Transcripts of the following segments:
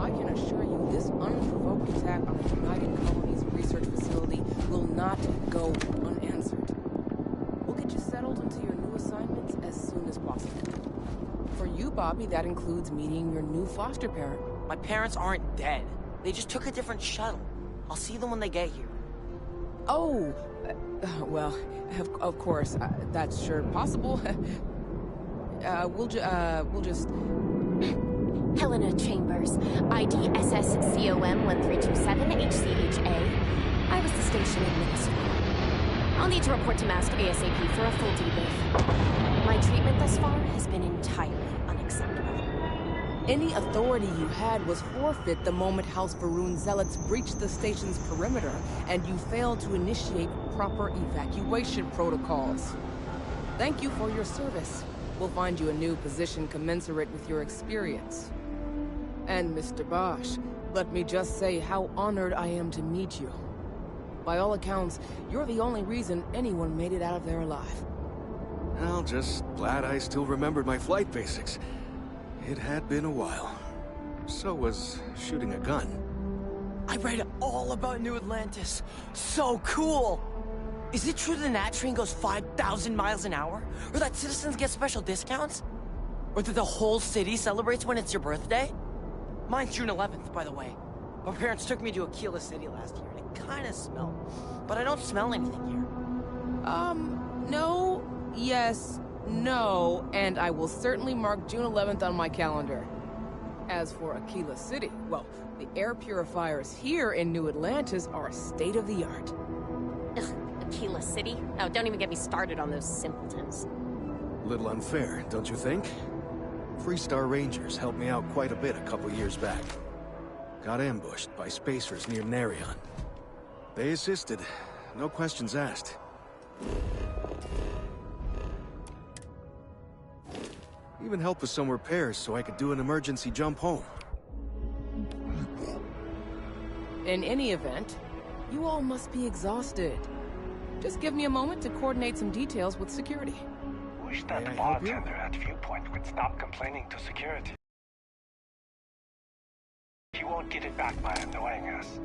I can assure you this unprovoked attack on the United Colonies Research Facility will not go unanswered. We'll get you settled into your new assignments as soon as possible. For you, Bobby, that includes meeting your new foster parent. My parents aren't dead. They just took a different shuttle. I'll see them when they get here. Oh, well, of course, that's sure possible. We'll just... Helena Chambers, ID SSCOM 1327 HCHA. I was the station administrator. I'll need to report to Mask ASAP for a full debrief. My treatment thus far has been entirely unacceptable. Any authority you had was forfeit the moment House Varun zealots breached the station's perimeter and you failed to initiate proper evacuation protocols. Thank you for your service. We'll find you a new position commensurate with your experience. And Mr. Bosch, let me just say how honored I am to meet you. By all accounts, you're the only reason anyone made it out of there alive. Well, just glad I still remembered my flight basics. It had been a while. So was shooting a gun. I read all about New Atlantis. So cool! Is it true the Nat train goes 5,000 miles an hour? Or that citizens get special discounts? Or that the whole city celebrates when it's your birthday? Mine's June 11th, by the way. My parents took me to Aquila City last year, and it kinda smelled. But I don't smell anything here. No, yes, no, and I will certainly mark June 11th on my calendar. As for Aquila City, well, the air purifiers here in New Atlantis are state-of-the-art. Ugh, Aquila City? Oh, don't even get me started on those simpletons. Little unfair, don't you think? Freestar Rangers helped me out quite a bit a couple years back. Got ambushed by spacers near Narion. They assisted, no questions asked. Even helped with some repairs so I could do an emergency jump home. In any event, you all must be exhausted. Just give me a moment to coordinate some details with security. Wish that bartender at Viewpoint would stop complaining to security. He won't get it back by annoying us.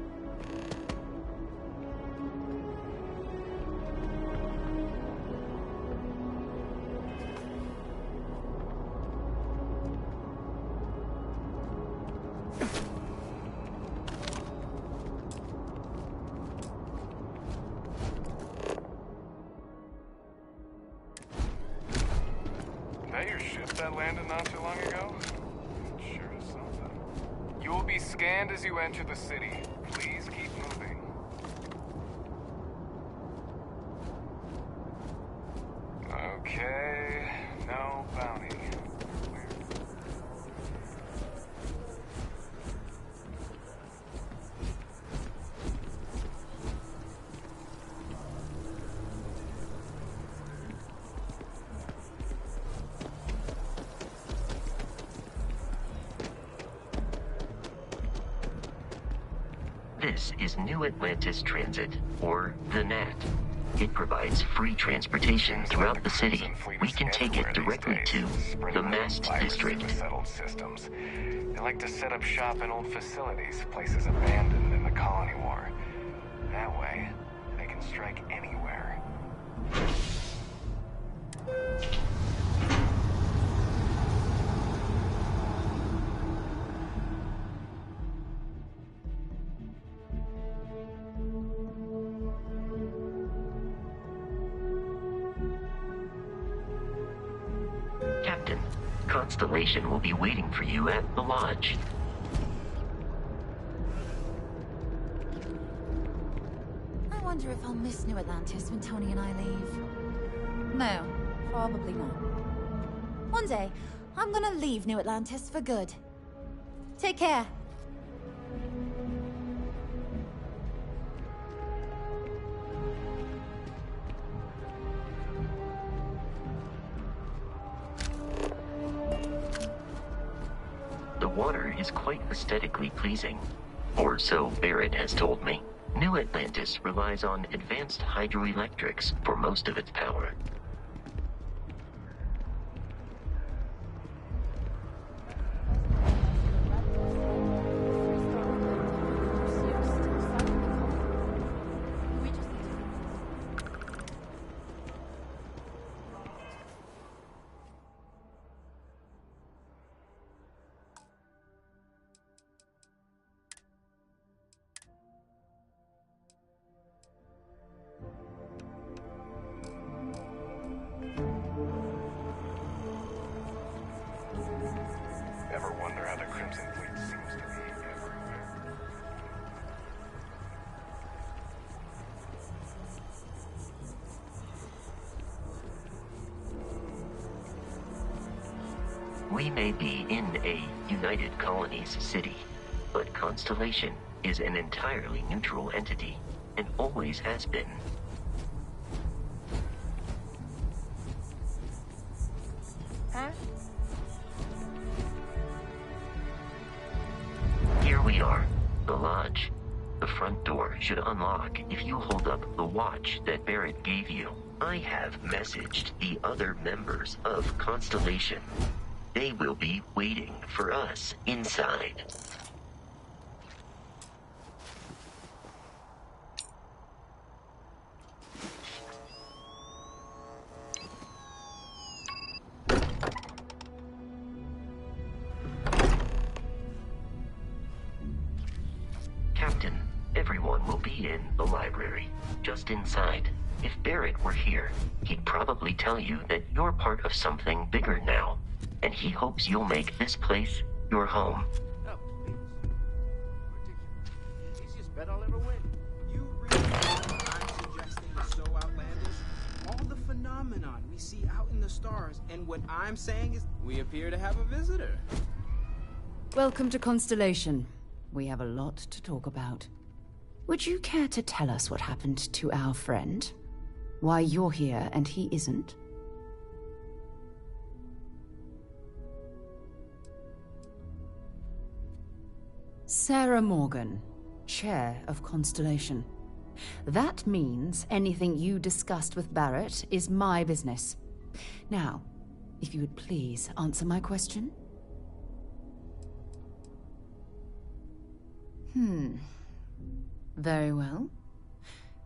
That your ship that landed not too long ago? Sure is something. You will be scanned as you enter the city. Please keep moving. Okay, no bounty. This is New Atlantis Transit, or the NAT. It provides free transportation throughout the city. We can take it directly to the Mast District. Settled systems. They like to set up shop in old facilities, places abandoned in the colony war. That way, they can strike anywhere. Captain, Constellation will be waiting for you at the lodge. I wonder if I'll miss New Atlantis when Tony and I leave. No, probably not. One day, I'm gonna leave New Atlantis for good. Take care. The water is quite aesthetically pleasing, or so Barrett has told me. New Atlantis relies on advanced hydroelectrics for most of its power. the Crimson Fleet seems to be everywhere. We may be in a United Colonies city, but Constellation is an entirely neutral entity, and always has been. Here we are, the lodge. The front door should unlock if you hold up the watch that Barrett gave you. I have messaged the other members of Constellation. They will be waiting for us inside. Captain, everyone will be in the library, just inside. If Barrett were here, he'd probably tell you that you're part of something bigger now, and he hopes you'll make this place your home. Oh, ridiculous. Easiest bet I'll ever win. You really think what I'm suggesting is so outlandish? All the phenomenon we see out in the stars, and what I'm saying is we appear to have a visitor. Welcome to Constellation. We have a lot to talk about. Would you care to tell us what happened to our friend? Why you're here and he isn't? Sarah Morgan, Chair of Constellation. That means anything you discussed with Barrett is my business. Now, if you would please answer my question. Very well.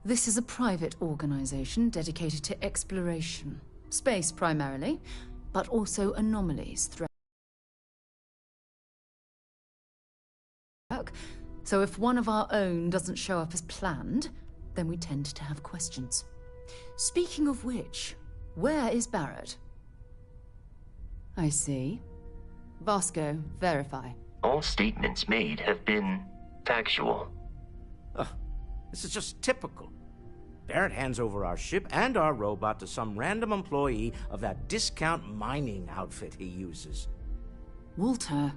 This is a private organization dedicated to exploration. Space primarily, but also anomalies throughout. So if one of our own doesn't show up as planned, then we tend to have questions. Speaking of which, where is Barrett? I see. Vasco, verify. All statements made have been factual. This is just typical. Barrett hands over our ship and our robot to some random employee of that discount mining outfit he uses. Walter.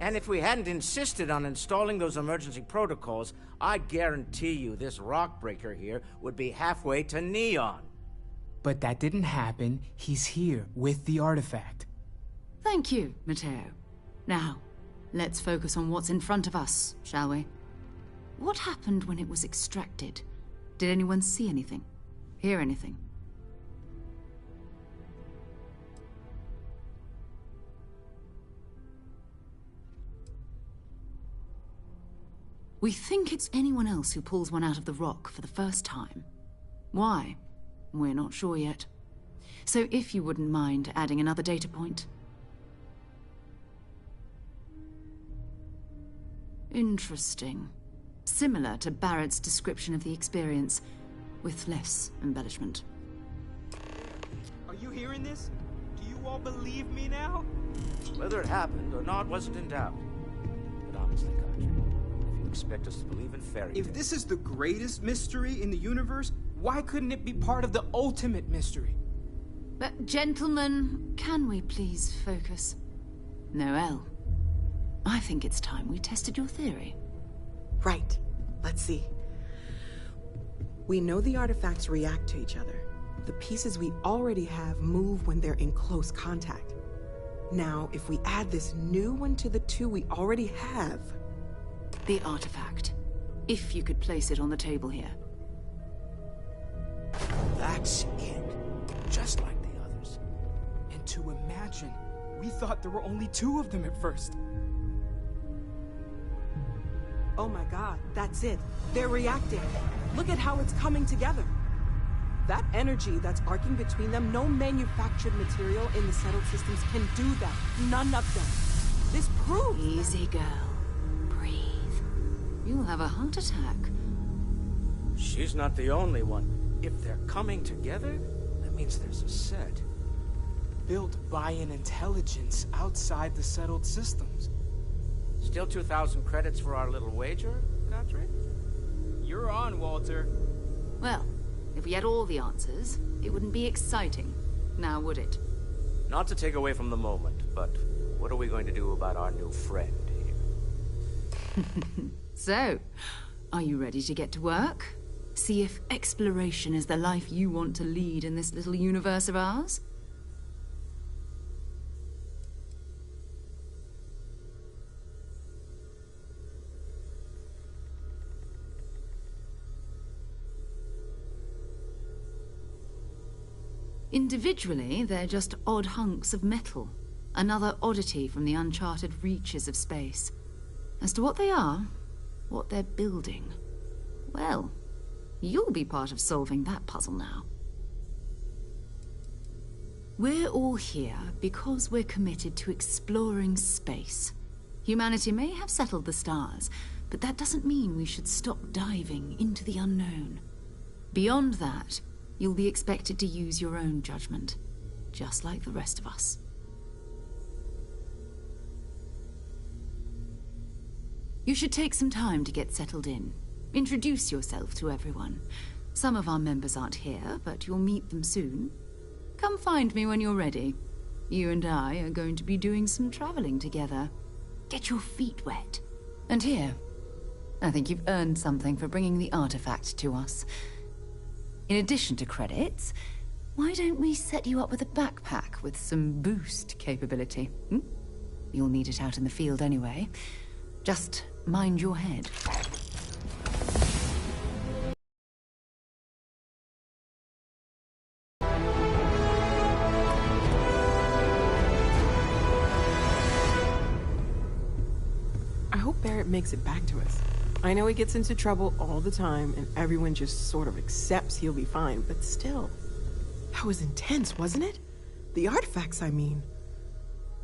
And if we hadn't insisted on installing those emergency protocols, I guarantee you this rock breaker here would be halfway to Neon. But that didn't happen. He's here with the artifact. Thank you, Matteo. Now, let's focus on what's in front of us, shall we? What happened when it was extracted? Did anyone see anything? Hear anything? We think it's anyone else who pulls one out of the rock for the first time. Why? We're not sure yet. So if you wouldn't mind adding another data point. Interesting. Similar to Barrett's description of the experience, with less embellishment. Are you hearing this? Do you all believe me now? Whether it happened or not wasn't in doubt. But honestly, Katri, if you expect us to believe in fairy tales... If this is the greatest mystery in the universe, why couldn't it be part of the ultimate mystery? But gentlemen, can we please focus? Noelle, I think it's time we tested your theory. Right. Let's see. We know the artifacts react to each other. The pieces we already have move when they're in close contact. Now, if we add this new one to the two we already have... The artifact. If you could place it on the table here. That's it. Just like the others. And to imagine, we thought there were only two of them at first. Oh my god, that's it. They're reacting. Look at how it's coming together. That energy that's arcing between them, no manufactured material in the settled systems can do that. None of them. This proves... Easy, girl. Breathe. You'll have a heart attack. She's not the only one. If they're coming together, that means there's a set. Built by an intelligence outside the settled systems. Still 2,000 credits for our little wager, Godfrey? You're on, Walter. Well, if we had all the answers, it wouldn't be exciting, now would it? Not to take away from the moment, but what are we going to do about our new friend here? So, are you ready to get to work? See if exploration is the life you want to lead in this little universe of ours? Individually, they're just odd hunks of metal. Another oddity from the uncharted reaches of space. As to what they are, what they're building, well, you'll be part of solving that puzzle now. We're all here because we're committed to exploring space. Humanity may have settled the stars, but that doesn't mean we should stop diving into the unknown. Beyond that, you'll be expected to use your own judgment, just like the rest of us. You should take some time to get settled in. Introduce yourself to everyone. Some of our members aren't here, but you'll meet them soon. Come find me when you're ready. You and I are going to be doing some traveling together. Get your feet wet. And here, I think you've earned something for bringing the artifact to us. In addition to credits, why don't we set you up with a backpack with some boost capability? You'll need it out in the field anyway. Just mind your head. I hope Barrett makes it back to us. I know he gets into trouble all the time, and everyone just sort of accepts he'll be fine, but still. That was intense, wasn't it? The artifacts, I mean.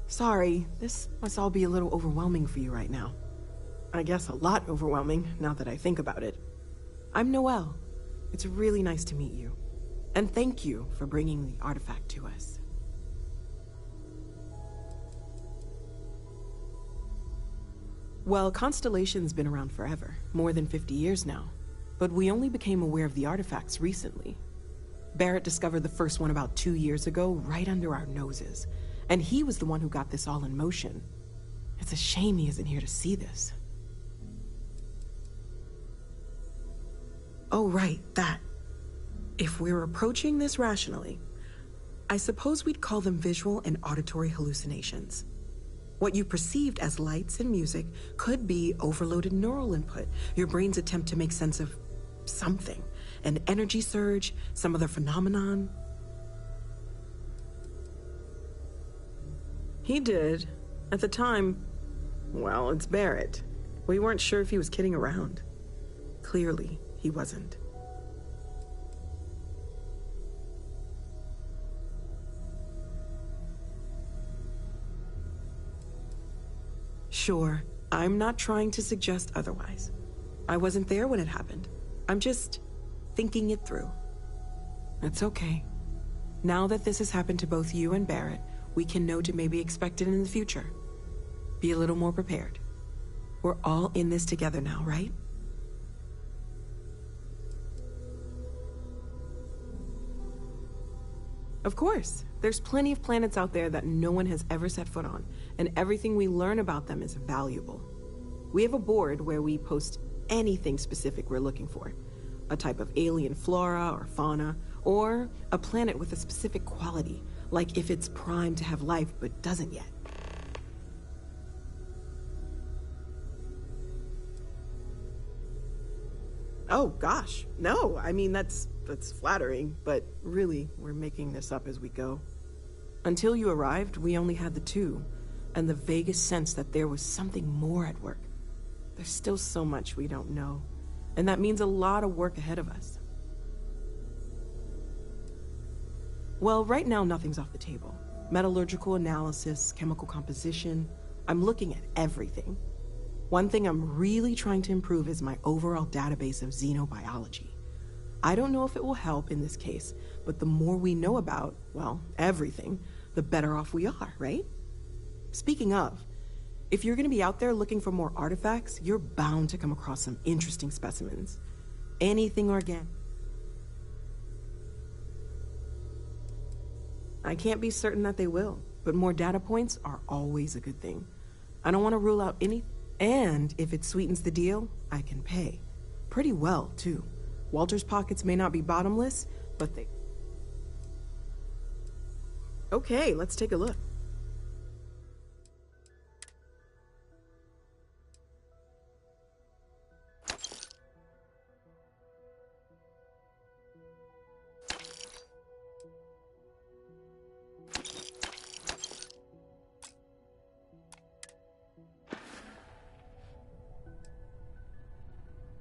Sorry, this must all be a little overwhelming for you right now. I guess a lot overwhelming, now that I think about it. I'm Noelle. It's really nice to meet you. And thank you for bringing the artifact to us. Well, Constellation's been around forever, more than 50 years now. But we only became aware of the artifacts recently. Barrett discovered the first one about 2 years ago, right under our noses. And he was the one who got this all in motion. It's a shame he isn't here to see this. Oh, right, that. If we're approaching this rationally, I suppose we'd call them visual and auditory hallucinations. What you perceived as lights and music could be overloaded neural input, your brain's attempt to make sense of something. An energy surge, some other phenomenon. He did. At the time, well, it's Barrett. We weren't sure if he was kidding around. Clearly, he wasn't. Sure, I'm not trying to suggest otherwise. I wasn't there when it happened. I'm just thinking it through. It's okay. Now that this has happened to both you and Barrett, we can know to maybe expect it in the future. Be a little more prepared. We're all in this together now, right? Of course. There's plenty of planets out there that no one has ever set foot on, and everything we learn about them is valuable. We have a board where we post anything specific we're looking for. A type of alien flora or fauna, or a planet with a specific quality, like if it's primed to have life but doesn't yet. Oh gosh, no, I mean that's flattering, but really, we're making this up as we go. Until you arrived, we only had the two, and the vaguest sense that there was something more at work. There's still so much we don't know, and that means a lot of work ahead of us. Well, right now nothing's off the table. Metallurgical analysis, chemical composition, I'm looking at everything. One thing I'm really trying to improve is my overall database of xenobiology. I don't know if it will help in this case, but the more we know about, well, everything, the better off we are, right? Speaking of, If you're gonna be out there looking for more artifacts, you're bound to come across some interesting specimens. Anything organic. I can't be certain that they will, but more data points are always a good thing. I don't want to rule out any, and if it sweetens the deal, I can pay. Pretty well, too. Walter's pockets may not be bottomless, but they... Okay, let's take a look.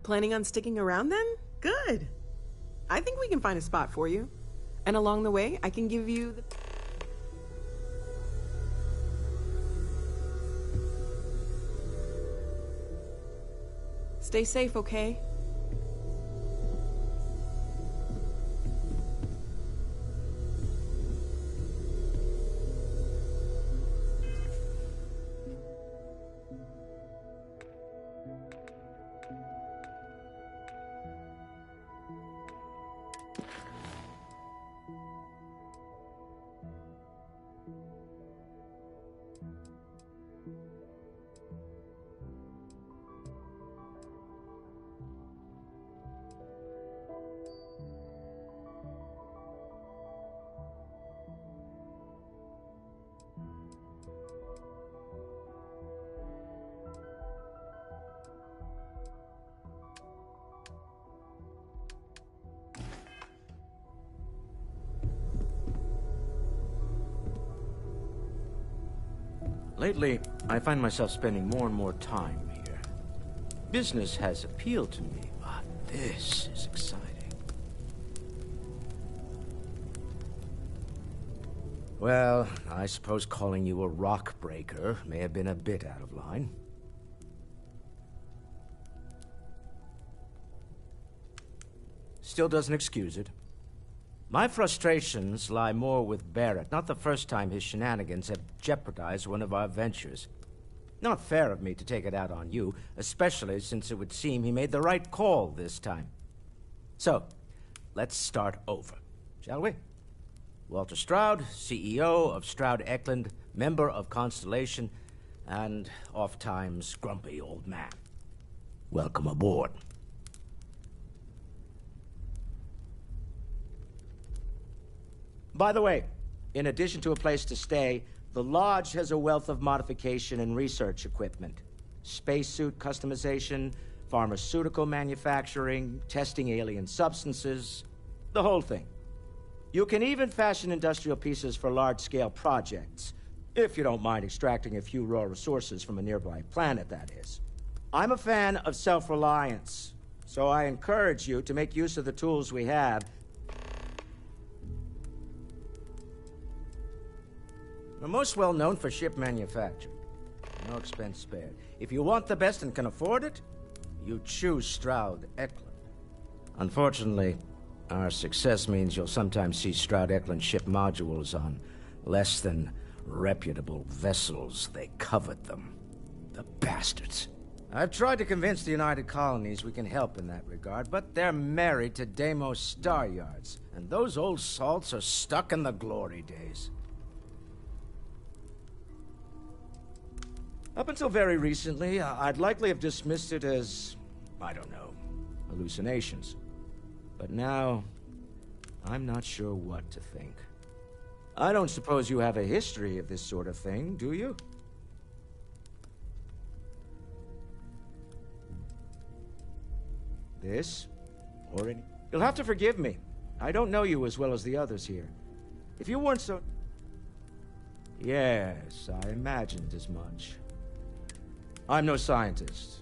Planning on sticking around then? Good. I think we can find a spot for you. And along the way, I can give you the... Stay safe, okay? Lately, I find myself spending more and more time here. Business has appealed to me, but this is exciting. Well, I suppose calling you a rock breaker may have been a bit out of line. Still doesn't excuse it. My frustrations lie more with Barrett, not the first time his shenanigans have jeopardized one of our ventures. Not fair of me to take it out on you, especially since it would seem he made the right call this time. So, let's start over, shall we? Walter Stroud, CEO of Stroud-Eklund, member of Constellation, and oft-times grumpy old man. Welcome aboard. By the way, in addition to a place to stay, the Lodge has a wealth of modification and research equipment. Spacesuit customization, pharmaceutical manufacturing, testing alien substances, the whole thing. You can even fashion industrial pieces for large-scale projects, if you don't mind extracting a few raw resources from a nearby planet, that is. I'm a fan of self-reliance, so I encourage you to make use of the tools we have. We're most well known for ship manufacturing. No expense spared. If you want the best and can afford it, you choose Stroud-Eklund. Unfortunately, our success means you'll sometimes see Stroud-Eklund ship modules on less than reputable vessels. They covet them. The bastards. I've tried to convince the United Colonies we can help in that regard, but they're married to Deimos Star Yards, and those old salts are stuck in the glory days. Up until very recently, I'd likely have dismissed it as, I don't know, hallucinations. But now, I'm not sure what to think. I don't suppose you have a history of this sort of thing, do you? This? Or any... You'll have to forgive me. I don't know you as well as the others here. If you weren't so... Yes, I imagined as much. I'm no scientist.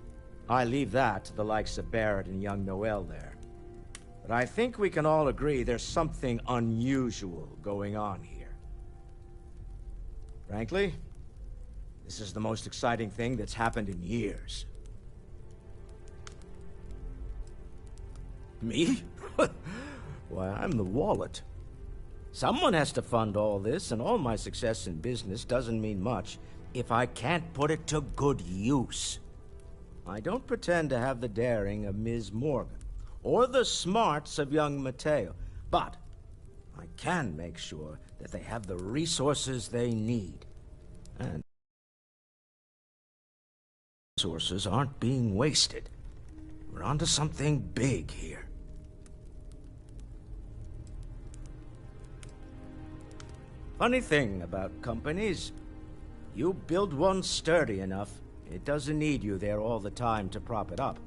I leave that to the likes of Barrett and young Noel there. But I think we can all agree there's something unusual going on here. Frankly, this is the most exciting thing that's happened in years. Me? Why, I'm the wallet. Someone has to fund all this, and all my success in business doesn't mean much if I can't put it to good use. I don't pretend to have the daring of Ms. Morgan, or the smarts of young Mateo, but I can make sure that they have the resources they need. And resources aren't being wasted. We're onto something big here. Funny thing about companies, you build one sturdy enough, it doesn't need you there all the time to prop it up.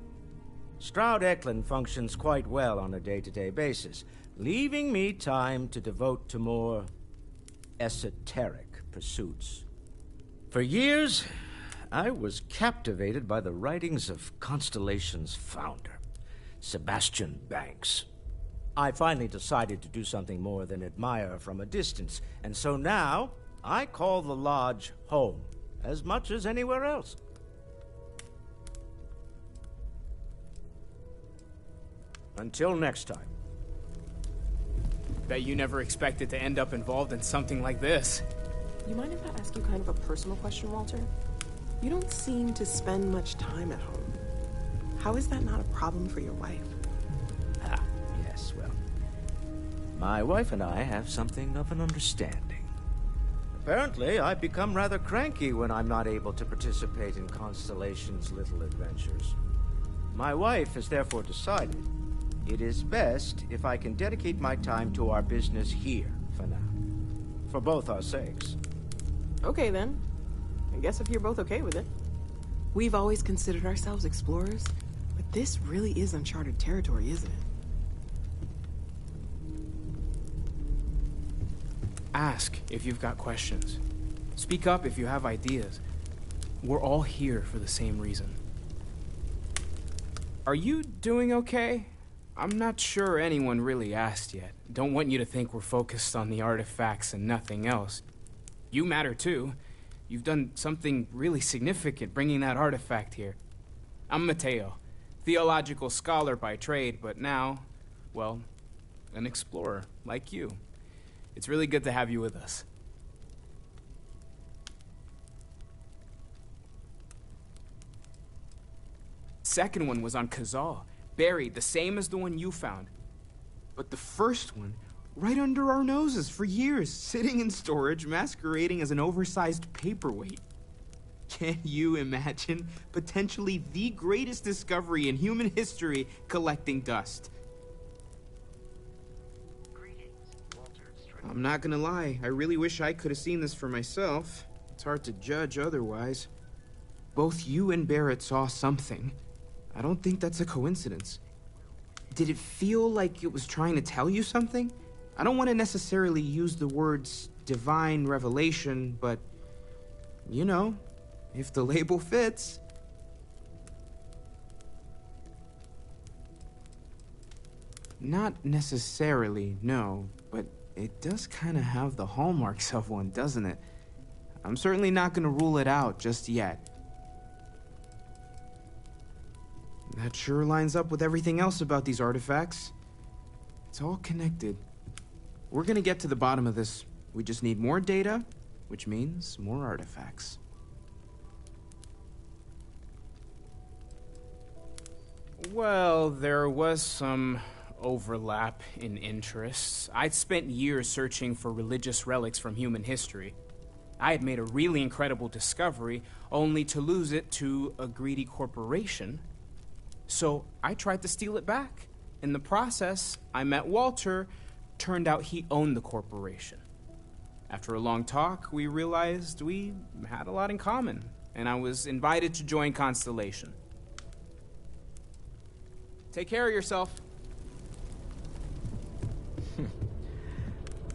Stroud Eklund functions quite well on a day-to-day basis, leaving me time to devote to more esoteric pursuits. For years, I was captivated by the writings of Constellation's founder, Sebastian Banks. I finally decided to do something more than admire from a distance, and so now I call the Lodge home as much as anywhere else. Until next time. Bet you never expected to end up involved in something like this. You mind if I ask you kind of a personal question, Walter? You don't seem to spend much time at home. How is that not a problem for your wife? Yes, well, my wife and I have something of an understanding. Apparently, I've become rather cranky when I'm not able to participate in Constellation's little adventures. My wife has therefore decided it is best if I can dedicate my time to our business here for now. For both our sakes. Okay then. I guess if you're both okay with it. We've always considered ourselves explorers, but this really is uncharted territory, isn't it? Ask if you've got questions. Speak up if you have ideas. We're all here for the same reason. Are you doing okay? I'm not sure anyone really asked yet. Don't want you to think we're focused on the artifacts and nothing else. You matter too. You've done something really significant bringing that artifact here. I'm Mateo, theological scholar by trade, but now, well, an explorer like you. It's really good to have you with us. Second one was on Kazal, buried, the same as the one you found. But the first one, right under our noses for years, sitting in storage, masquerading as an oversized paperweight. Can you imagine potentially the greatest discovery in human history collecting dust? I'm not gonna lie, I really wish I could have seen this for myself. It's hard to judge otherwise. Both you and Barrett saw something. I don't think that's a coincidence. Did it feel like it was trying to tell you something? I don't want to necessarily use the words divine revelation, but, you know, if the label fits. Not necessarily, no, but it does kind of have the hallmarks of one, doesn't it? I'm certainly not going to rule it out just yet. That sure lines up with everything else about these artifacts. It's all connected. We're gonna get to the bottom of this. We just need more data, which means more artifacts. Well, there was some overlap in interests. I'd spent years searching for religious relics from human history. I had made a really incredible discovery, only to lose it to a greedy corporation. So I tried to steal it back. In the process, I met Walter. Turned out he owned the corporation. After a long talk, we realized we had a lot in common, and I was invited to join Constellation. Take care of yourself.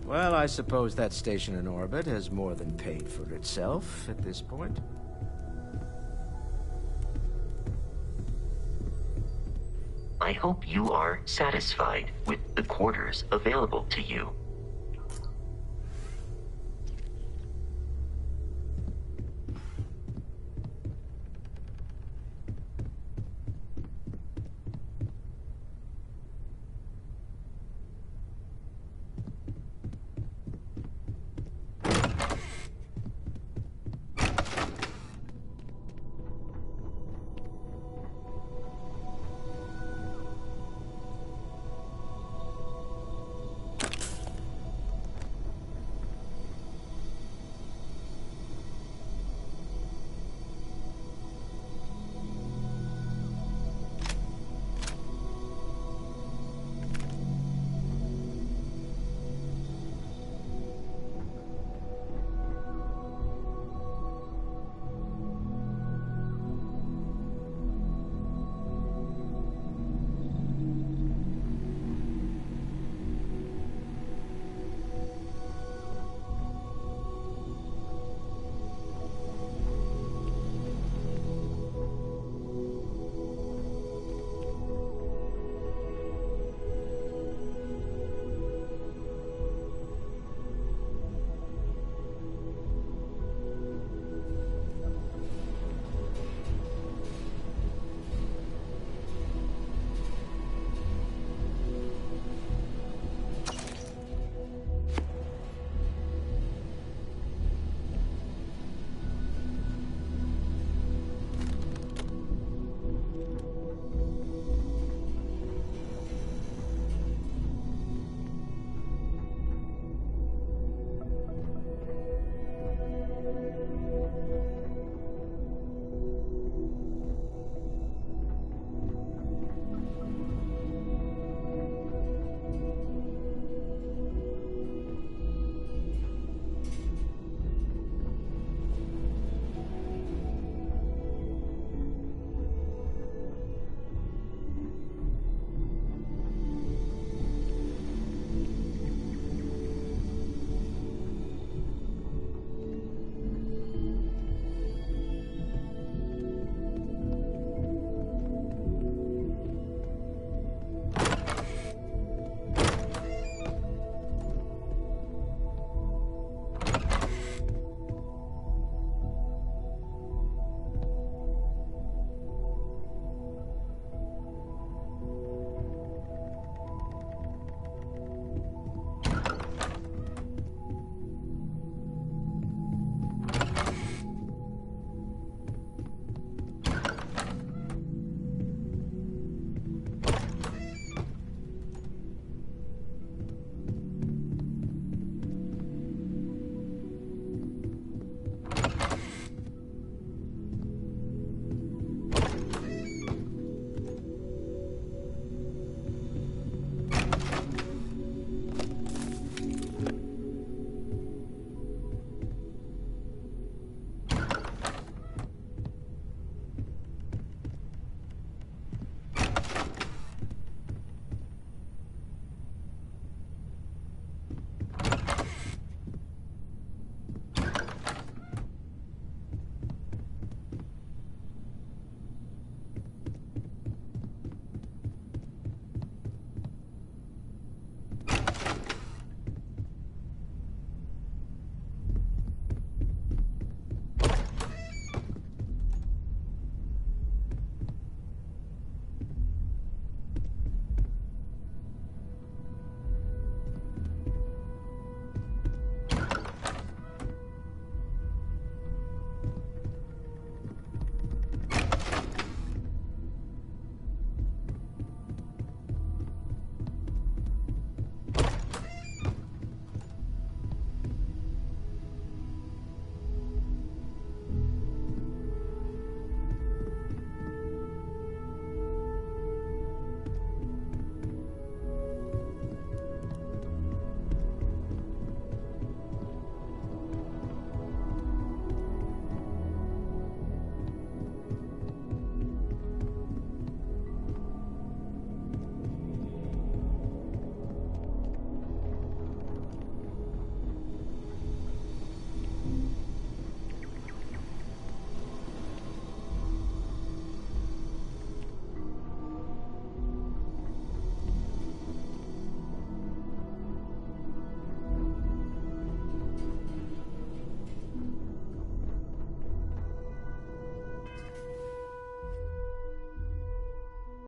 Well, I suppose that station in orbit has more than paid for itself at this point. I hope you are satisfied with the quarters available to you.